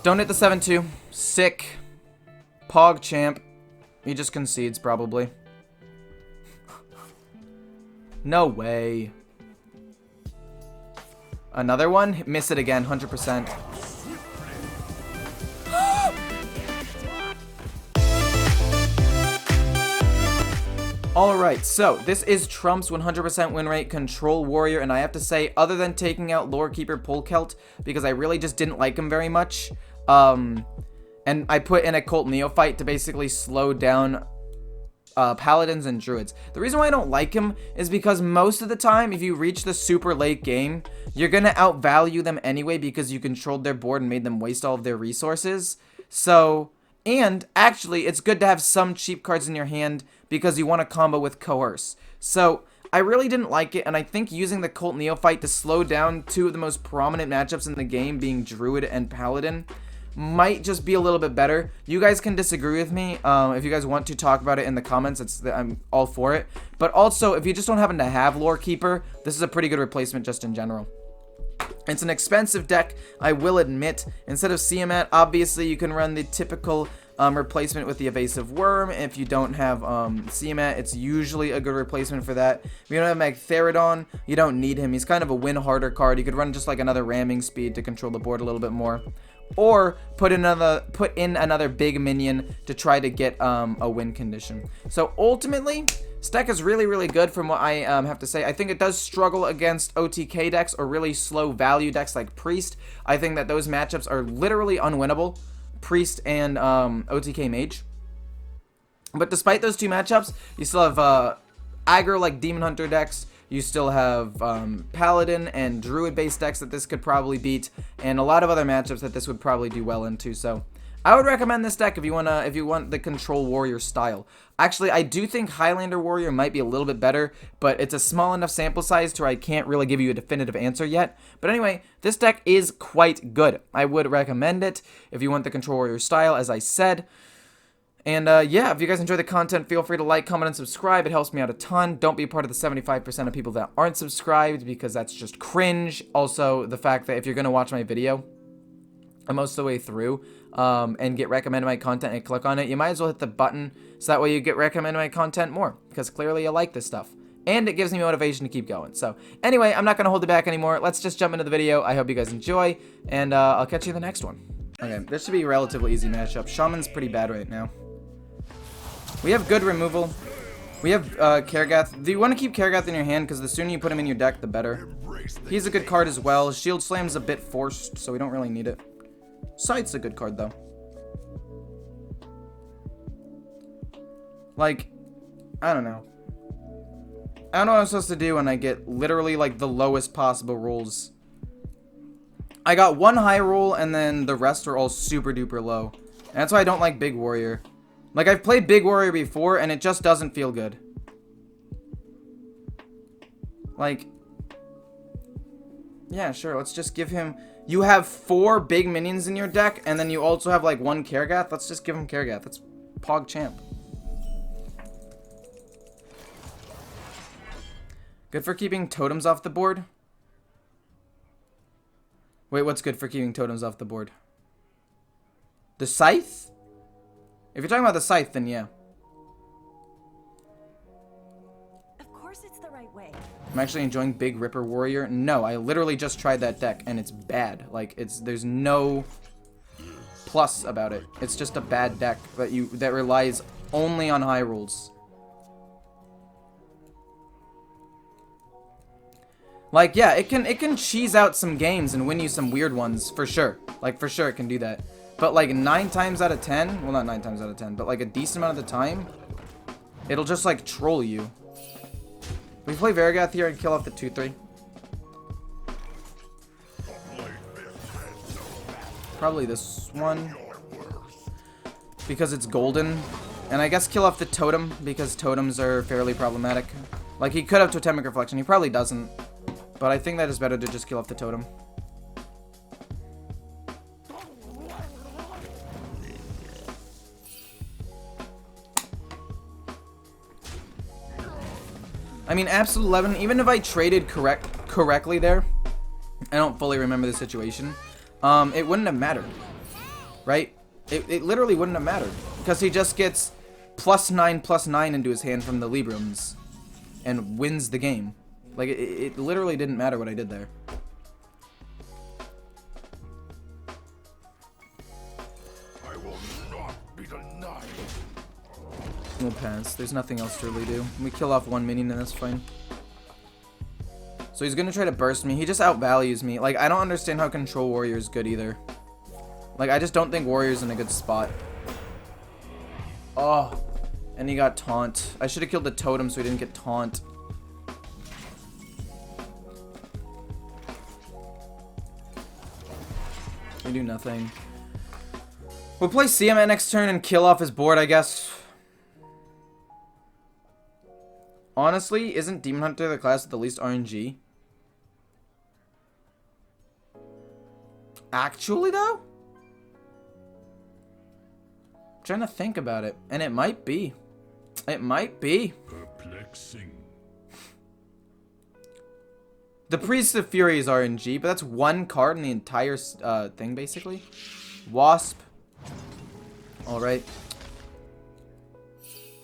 Don't hit the 7-2. Sick. Pog champ. He just concedes, probably. No way. Another one? Miss it again, 100%. Alright, so this is Trump's 100% win rate Control Warrior, and I have to say, other than taking out Lore Keeper Polkelt, because I really just didn't like him very much, and I put in a Cult Neophyte to basically slow down Paladins and Druids. The reason why I don't like him is because most of the time, if you reach the super late game, you're going to outvalue them anyway because you controlled their board and made them waste all of their resources. So, and actually, it's good to have some cheap cards in your hand because you want to combo with Coerce. So, I really didn't like it, and I think using the Cult Neophyte to slow down two of the most prominent matchups in the game, being Druid and Paladin, might just be a little bit better. You guys can disagree with me. If you guys want to talk about it in the comments, I'm all for it. But also, if you just don't happen to have Lore Keeper, this is a pretty good replacement just in general. It's an expensive deck, I will admit. Instead of Tiamat, obviously you can run the typical replacement with the Evasive Worm. If you don't have Tiamat, it's usually a good replacement for that. If you don't have Magtheridon, you don't need him. He's kind of a win harder card. You could run just like another ramming speed to control the board a little bit more. Or put in another big minion to try to get a win condition. So ultimately, this deck is really, really good from what I have to say. I think it does struggle against OTK decks or really slow value decks like Priest. I think that those matchups are literally unwinnable. Priest and OTK Mage. But despite those two matchups, you still have aggro like Demon Hunter decks. You still have Paladin and Druid-based decks that this could probably beat, and a lot of other matchups that this would probably do well into. So, I would recommend this deck if you want the Control Warrior style. Actually, I do think Highlander Warrior might be a little bit better, but it's a small enough sample size to where I can't really give you a definitive answer yet. But anyway, this deck is quite good. I would recommend it if you want the Control Warrior style, as I said. And, yeah, if you guys enjoy the content, feel free to like, comment, and subscribe. It helps me out a ton. Don't be a part of the 75% of people that aren't subscribed, because that's just cringe. Also, the fact that if you're going to watch my video most of the way through, and get recommended my content and click on it, you might as well hit the button, so that way you get recommended my content more, because clearly you like this stuff. And it gives me motivation to keep going. So, anyway, I'm not going to hold it back anymore. Let's just jump into the video. I hope you guys enjoy, and I'll catch you in the next one. Okay, this should be a relatively easy matchup. Shaman's pretty bad right now. We have good removal. We have Karagath. Do you want to keep Karagath in your hand? Because the sooner you put him in your deck, the better. He's a good card as well. Shield Slam's a bit forced, so we don't really need it. Sight's a good card, though. Like, I don't know. I don't know what I'm supposed to do when I get literally, like, the lowest possible rolls. I got one high roll, and then the rest are all super duper low. And that's why I don't like Big Warrior. Like, I've played Big Warrior before, and it just doesn't feel good. Like, yeah, sure, let's just give him... You have 4 big minions in your deck, and then you also have, like, 1 Karagath. Let's just give him Karagath. That's Pog Champ. Good for keeping totems off the board. Wait, what's good for keeping totems off the board? The Scythe? If you're talking about the Scythe, then yeah. Of course it's the right way. I'm actually enjoying Big Ripper Warrior. No, I literally just tried that deck, and it's bad. Like, there's no plus about it. It's just a bad deck that relies only on high rolls. Like, yeah, it can cheese out some games and win you some weird ones, for sure. Like, for sure it can do that. But, like, 9 times out of 10, well, not 9 times out of 10, but, like, a decent amount of the time, it'll just, like, troll you. If we play Varagath here and kill off the 2-3. Probably this one. Because it's golden. And I guess kill off the totem, because totems are fairly problematic. Like, he could have Totemic Reflection. He probably doesn't. But I think that is better to just kill off the totem. I mean, Absolute 11, even if I traded correctly there, I don't fully remember the situation, it wouldn't have mattered. right? It literally wouldn't have mattered. Because he just gets +9/+9 into his hand from the Librams. And wins the game. Like, it literally didn't matter what I did there. I will not be denied. We'll pass. There's nothing else to really do. We kill off one minion and that's fine. So he's gonna try to burst me. He just outvalues me. Like, I don't understand how Control Warrior is good either. Like, I just don't think Warrior's in a good spot. Oh. And he got taunt. I should have killed the totem so he didn't get taunt. We do nothing. We'll play CMA next turn and kill off his board, I guess. Honestly, isn't Demon Hunter the class with the least RNG? Actually, though? I'm trying to think about it. And it might be. It might be. Perplexing. The Priest of Fury is RNG, but that's one card in the entire thing, basically. Wasp. Alright.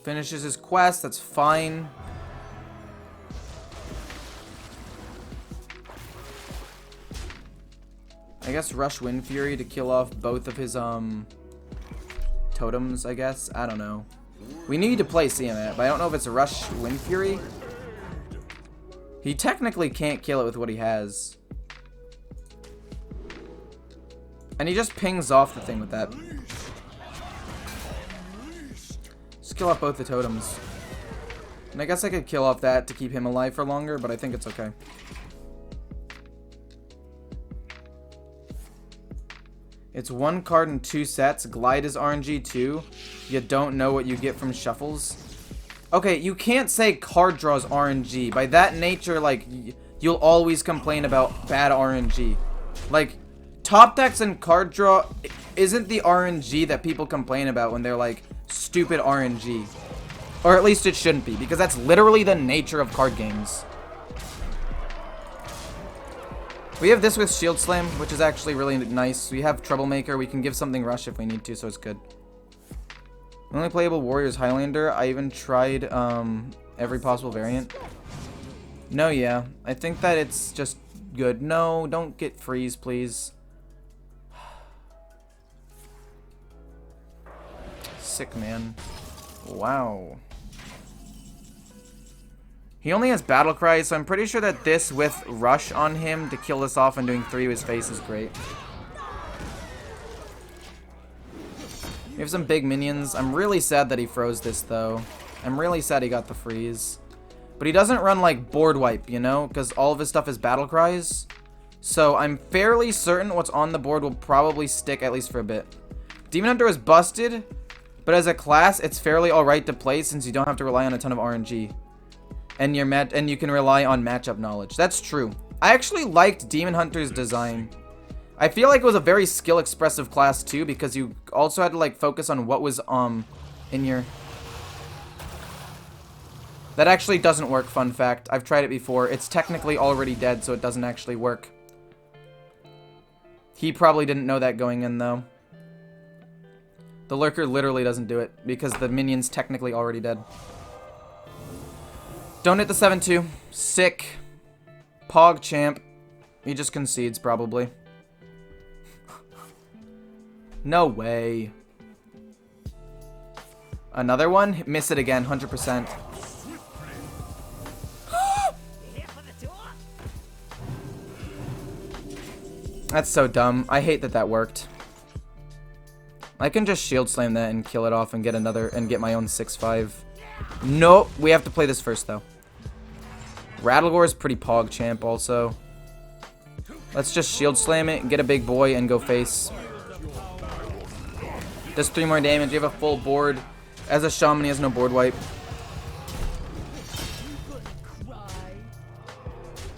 Finishes his quest, that's fine. I guess Rush Wind Fury to kill off both of his totems, I guess. I don't know. We need to play CMA, but I don't know if it's a Rush Wind Fury. He technically can't kill it with what he has. And he just pings off the thing with that. Just kill off both the totems. And I guess I could kill off that to keep him alive for longer, but I think it's okay. It's one card in 2 sets. Glide is RNG too. You don't know what you get from shuffles. Okay, you can't say card draws RNG. By that nature, like, you'll always complain about bad RNG. Like, top decks and card draw isn't the RNG that people complain about when they're like, stupid RNG. Or at least it shouldn't be, because that's literally the nature of card games. We have this with Shield Slam, which is actually really nice. We have Troublemaker. We can give something Rush if we need to, so it's good. The only playable warrior is Highlander. I even tried every possible variant. No, yeah. I think that it's just good. No, don't get freeze, please. Sick, man. Wow. He only has Battle Cry, so I'm pretty sure that this with Rush on him to kill this off and doing 3 to his face is great. We have some big minions. I'm really sad that he froze this, though. I'm really sad he got the freeze. But he doesn't run, like, board wipe, you know? Because all of his stuff is battle cries. So I'm fairly certain what's on the board will probably stick, at least for a bit. Demon Hunter is busted. But as a class, it's fairly alright to play since you don't have to rely on a ton of RNG. And you can rely on matchup knowledge. That's true. I actually liked Demon Hunter's design. I feel like it was a very skill-expressive class, too, because you also had to, like, focus on what was, in your... That actually doesn't work, fun fact. I've tried it before. It's technically already dead, so it doesn't actually work. He probably didn't know that going in, though. The Lurker literally doesn't do it, because the minion's technically already dead. Don't hit the 7-2. Sick. Pog champ. He just concedes, probably. No way. Another one? Miss it again, 100%. That's so dumb. I hate that that worked. I can just shield slam that and kill it off and get another and get my own 6-5. Nope. We have to play this first, though. Rattlegore is pretty pog champ, also. Let's just shield slam it and get a big boy and go face. Does 3 more damage. You have a full board. As a shaman, he has no board wipe.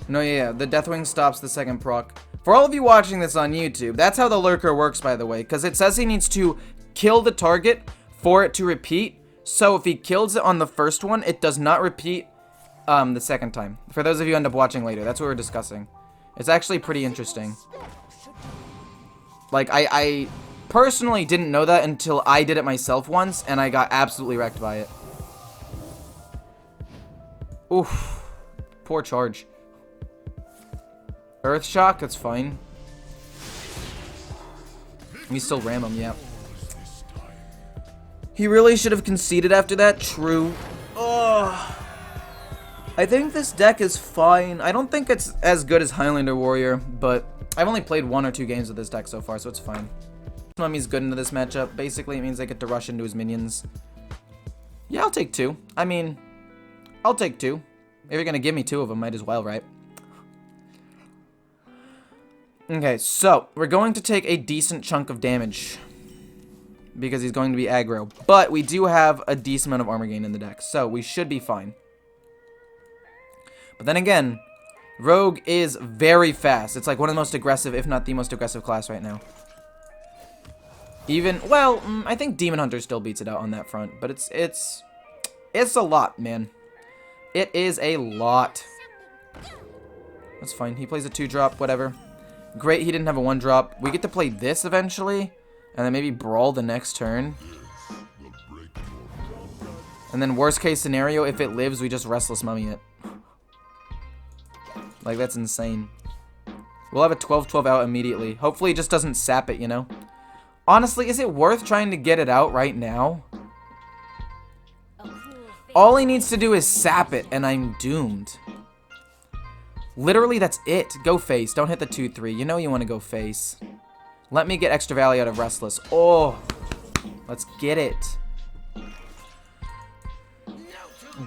No, yeah. The Deathwing stops the second proc. For all of you watching this on YouTube, that's how the Lurker works, by the way. Because it says he needs to kill the target for it to repeat. So if he kills it on the first one, it does not repeat the second time. For those of you who end up watching later, that's what we're discussing. It's actually pretty interesting. Like, personally didn't know that until I did it myself once, and I got absolutely wrecked by it. Oof. Poor charge. Earth Shock, that's fine. We still ram him, yeah. He really should have conceded after that, true. Ugh. I think this deck is fine. I don't think it's as good as Highlander Warrior, but I've only played 1 or 2 games with this deck so far, so it's fine. Mummy's good into this matchup. Basically, it means I get to rush into his minions. Yeah, I'll take 2. I mean, I'll take 2. If you're gonna give me 2 of them, might as well, right? Okay, so we're going to take a decent chunk of damage because he's going to be aggro, but we do have a decent amount of armor gain in the deck, so we should be fine. But then again, Rogue is very fast. It's like one of the most aggressive, if not the most aggressive class right now. Even, well, I think Demon Hunter still beats it out on that front, but it's a lot, man. It is a lot. That's fine. He plays a 2-drop, whatever. Great, he didn't have a 1-drop. We get to play this eventually, and then maybe Brawl the next turn. And then worst case scenario, if it lives, we just Restless Mummy it. Like, that's insane. We'll have a 12-12 out immediately. Hopefully it just doesn't sap it, you know? Honestly, is it worth trying to get it out right now? All he needs to do is sap it, and I'm doomed. Literally, that's it. Go face. Don't hit the 2-3. You know you want to go face. Let me get extra value out of Restless. Oh, let's get it.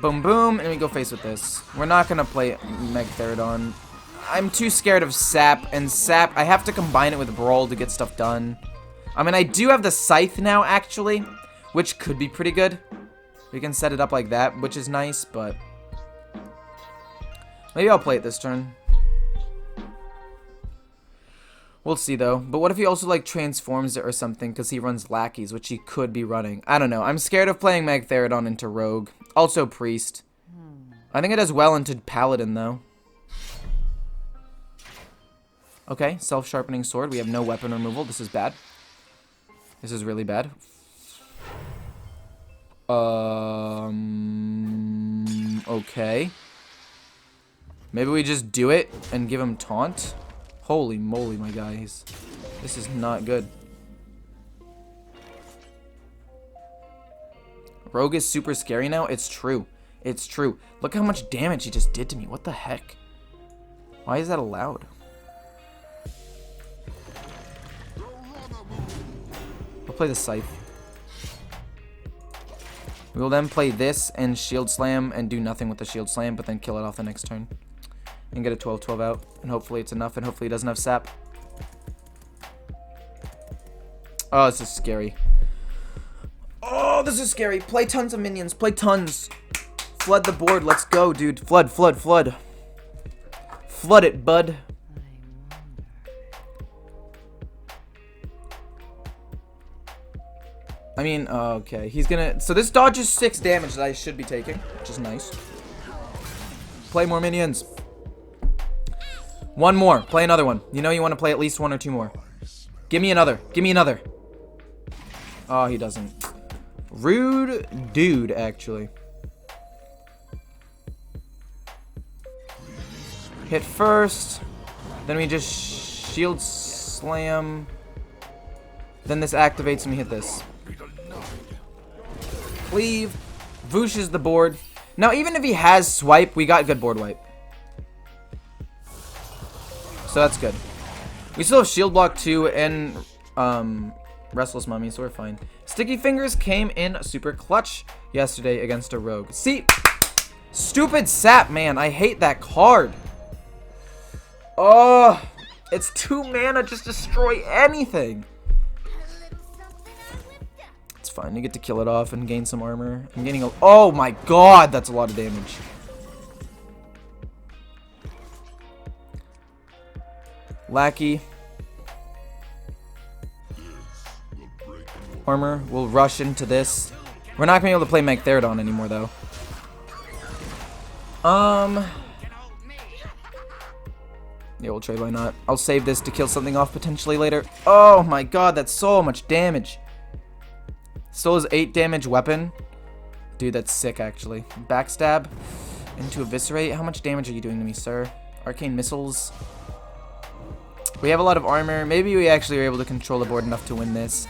Boom, boom, and we go face with this. We're not going to play Magtheridon. I'm too scared of Sap, and Sap, I have to combine it with Brawl to get stuff done. I mean, I do have the Scythe now, actually, which could be pretty good. We can set it up like that, which is nice, but maybe I'll play it this turn. We'll see, though. But what if he also, like, transforms it or something because he runs Lackeys, which he could be running? I don't know. I'm scared of playing Magtheridon into Rogue. Also Priest. I think it does well into Paladin, though. Okay, Self-Sharpening Sword. We have no weapon removal. This is bad. This is really bad. Okay. Maybe we just do it and give him Taunt? Holy moly, my guys. This is not good. Rogue is super scary now? It's true. It's true. Look how much damage he just did to me. What the heck? Why is that allowed? We'll play the Scythe. We will then play this and Shield Slam and do nothing with the Shield Slam, but then kill it off the next turn. And get a 12-12 out. And hopefully it's enough, and hopefully he doesn't have Sap. Oh, this is scary. Oh, this is scary. Play tons of minions. Play tons. Flood the board. Let's go, dude. Flood, flood, flood. Flood it, bud. I mean, okay. He's gonna... So this dodges 6 damage that I should be taking, which is nice. Play more minions. One more. Play another one. You know you want to play at least 1 or 2 more. Give me another. Give me another. Oh, he doesn't. Rude dude, actually. Hit first. Then we just Shield Slam. Then this activates and we hit this. Cleave. Vooshes the board. Now, even if he has Swipe, we got good board wipe. So that's good. We still have Shield Block 2 and Restless Mummy, so we're fine. Sticky Fingers came in super clutch yesterday against a Rogue. See? Stupid Sap, man. I hate that card. Oh, it's 2 mana. Just destroy anything. It's fine. You get to kill it off and gain some armor. I'm getting a... Oh my god, that's a lot of damage. Lackey. Armor. We'll rush into this. We're not going to be able to play Magtheridon anymore, though. Yeah, we'll trade, why not? I'll save this to kill something off potentially later. Oh my god, that's so much damage. Still has 8 damage weapon. Dude, that's sick, actually. Backstab into Eviscerate. How much damage are you doing to me, sir? Arcane Missiles. We have a lot of armor. Maybe we actually are able to control the board enough to win this.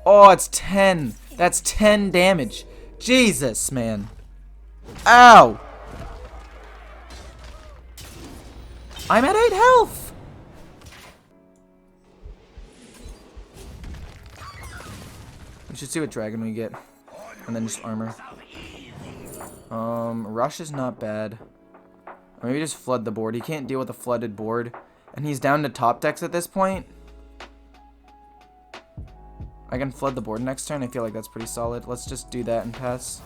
Oh, it's 10. That's 10 damage. Jesus, man. Ow. I'm at 8 health. We should see what dragon we get. And then just armor. Rush is not bad. Or maybe just flood the board. He can't deal with a flooded board. And he's down to top decks at this point. I can flood the board next turn. I feel like that's pretty solid. Let's just do that and pass.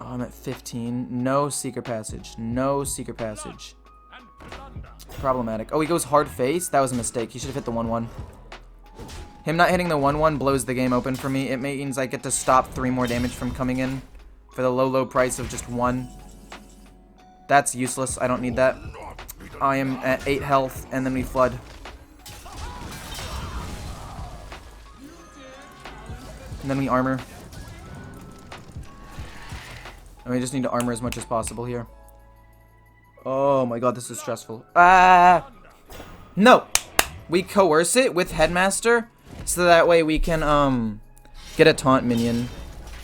Oh, I'm at 15. No secret passage. No secret passage. Problematic. Oh, he goes hard face? That was a mistake. He should have hit the 1-1. Him not hitting the 1-1 blows the game open for me. It means I get to stop 3 more damage from coming in for the low, low price of just 1. That's useless. I don't need that. I am at 8 health, and then we flood. And then we armor. And we just need to armor as much as possible here. Oh my god, this is stressful. Ah! No! We coerce it with Headmaster, so that way we can, get a taunt minion.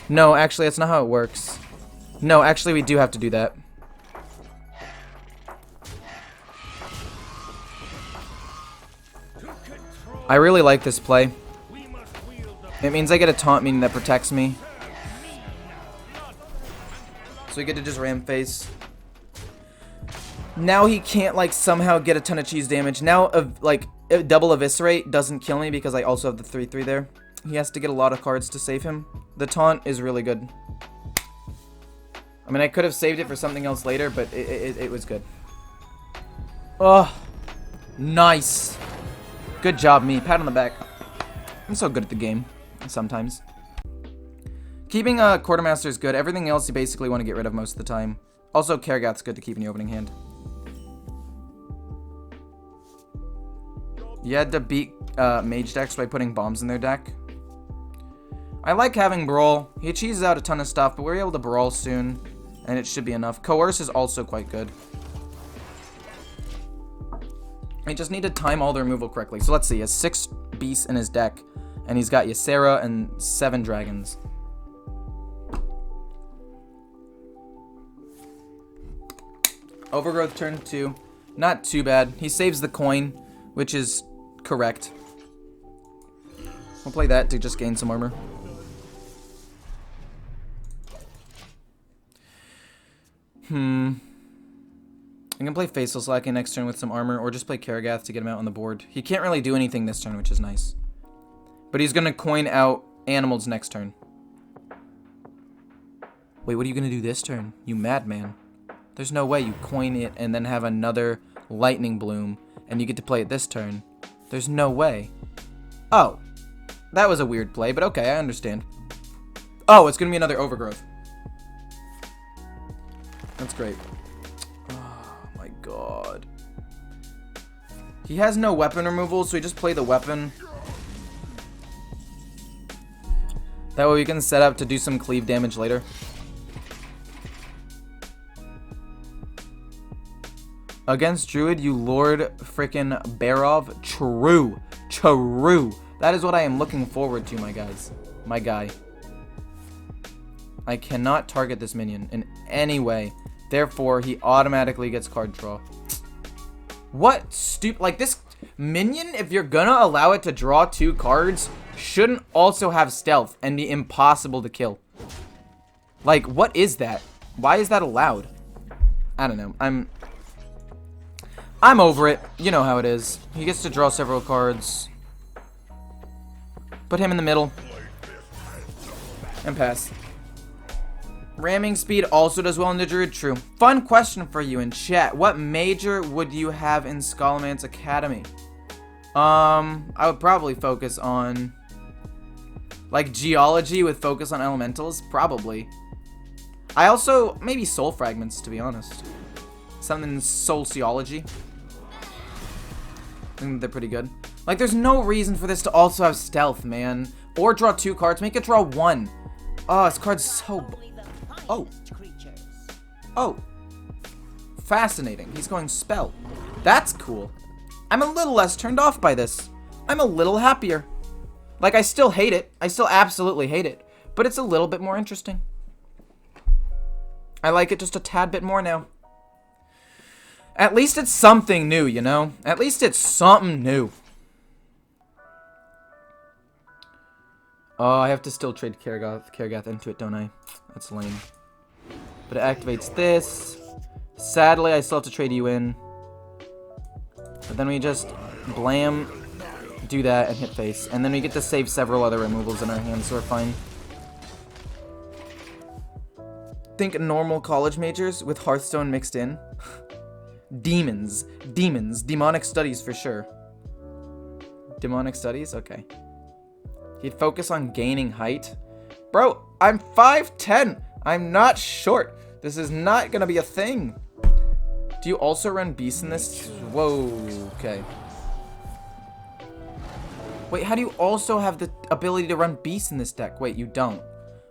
No, actually, that's not how it works. No, actually, we do have to do that. I really like this play. It means I get a taunt minion that protects me. So we get to just ram face. Now he can't, like, somehow get a ton of cheese damage. Now, like, double Eviscerate doesn't kill me because I also have the 3/3 there. He has to get a lot of cards to save him. The taunt is really good. I mean, I could have saved it for something else later, but it was good. Oh, nice. Good job, me. Pat on the back. I'm so good at the game. Sometimes. Keeping a Quartermaster is good. Everything else you basically want to get rid of most of the time. Also, Kargath's good to keep in your opening hand. You had to beat mage decks by putting bombs in their deck. I like having Brawl. He cheeses out a ton of stuff, but we're able to Brawl soon, and it should be enough. Coerce is also quite good. I just need to time all the removal correctly. So let's see. He has 6 beasts in his deck, and he's got Ysera and 7 dragons. Overgrowth turn 2. Not too bad. He saves the coin, which is correct. We'll play that to just gain some armor. I can play Faceless Lacking next turn with some armor, or just play Kargath to get him out on the board. He can't really do anything this turn, which is nice. But he's going to coin out animals next turn. Wait, what are you going to do this turn? You madman. There's no way you coin it and then have another Lightning Bloom, and you get to play it this turn. There's no way. Oh. That was a weird play, but okay, I understand. Oh, it's going to be another Overgrowth. That's great. Oh my god. He has no weapon removal, so we just play the weapon. That way we can set up to do some cleave damage later. Against Druid, you Lord frickin' Barov. True. True. That is what I am looking forward to, my guys. My guy. I cannot target this minion in any way. Therefore, he automatically gets card draw. What stupid... Like, this minion, if you're gonna allow it to draw 2 cards, shouldn't also have stealth and be impossible to kill. Like, what is that? Why is that allowed? I don't know. I'm over it. You know how it is. He gets to draw several cards. Put him in the middle. And pass. Ramming speed also does well in the Druid. True. Fun question for you in chat. What major would you have in Scholomance Academy? I would probably focus on... like, geology with focus on elementals? Probably. I also, maybe soul fragments, to be honest. Something in sociology. I think they're pretty good. Like, there's no reason for this to also have stealth, man. Or draw 2 cards. Make it draw 1. Oh, this card's so... Oh. Oh. Fascinating. He's going spell. That's cool. I'm a little less turned off by this. I'm a little happier. Like, I still hate it. I still absolutely hate it. But it's a little bit more interesting. I like it just a tad bit more now. At least it's something new, you know? At least it's something new. Oh, I have to still trade Karagath into it, don't I? That's lame. But it activates this. Sadly, I still have to trade you in. But then we just blam, do that, and hit face. And then we get to save several other removals in our hands, so we're fine. Think normal college majors with Hearthstone mixed in. Demons. Demonic studies for sure. Demonic studies? Okay. He'd focus on gaining height. Bro, I'm 5'10". I'm not short. This is not gonna be a thing. Do you also run beasts in this? Whoa, okay. Wait, how do you also have the ability to run beasts in this deck? Wait, you don't.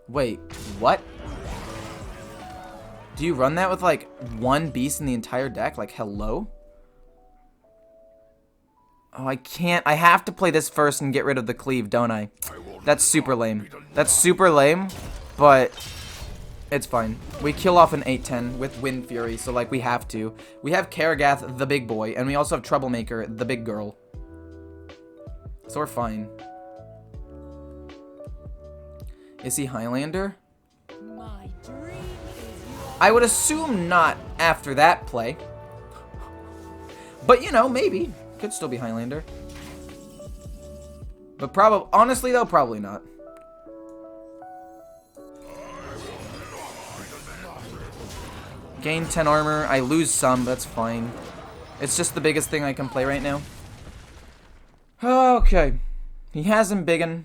Wait, what? Do you run that with, like, 1 beast in the entire deck? Like, hello? Oh, I can't. I have to play this first and get rid of the cleave, don't I? That's super lame. That's super lame, but it's fine. We kill off an 8/10 with Wind Fury, so, like, we have to. We have Karagath, the big boy, and we also have Troublemaker, the big girl. So we're fine. Is he Highlander? I would assume not after that play. But, you know, maybe. Could still be Highlander. But probably, honestly though, probably not. Gain 10 armor. I lose some, that's fine. It's just the biggest thing I can play right now. Okay. He has him biggin'.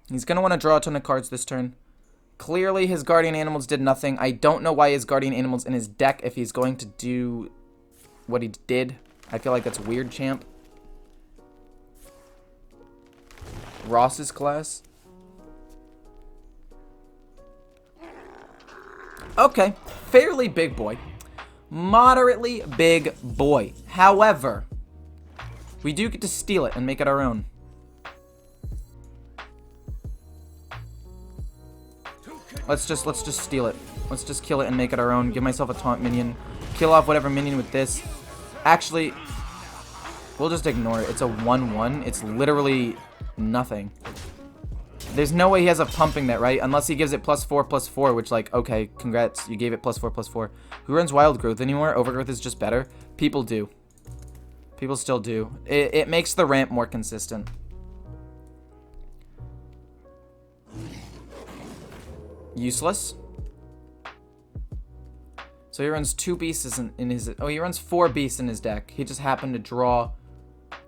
He's gonna want to draw a ton of cards this turn. Clearly, his guardian animals did nothing. I don't know why his guardian animals in his deck if he's going to do what he did. I feel like that's weird, champ. Ross's class. Okay, fairly big boy. Moderately big boy. However, we do get to steal it and make it our own. Let's just steal it. Let's just kill it and make it our own. Give myself a taunt minion. Kill off whatever minion with this. Actually, we'll just ignore it. It's a 1/1. It's literally nothing. There's no way he has a pumping that, right? Unless he gives it +4/+4, which, like, okay, congrats. You gave it +4/+4. Who runs Wild Growth anymore? Overgrowth is just better. People do. People still do. It makes the ramp more consistent. Useless. So he runs 2 beasts in his... Oh, he runs 4 beasts in his deck. He just happened to draw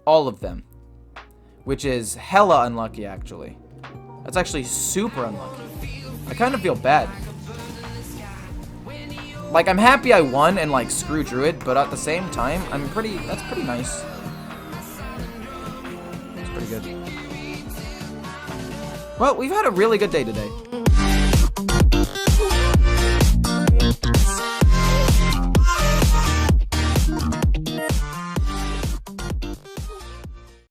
all of them. Which is hella unlucky, actually. That's actually super unlucky. I kind of feel bad. Like, I'm happy I won and, like, screw Druid, but at the same time, that's pretty nice. It's pretty good. Well, we've had a really good day today.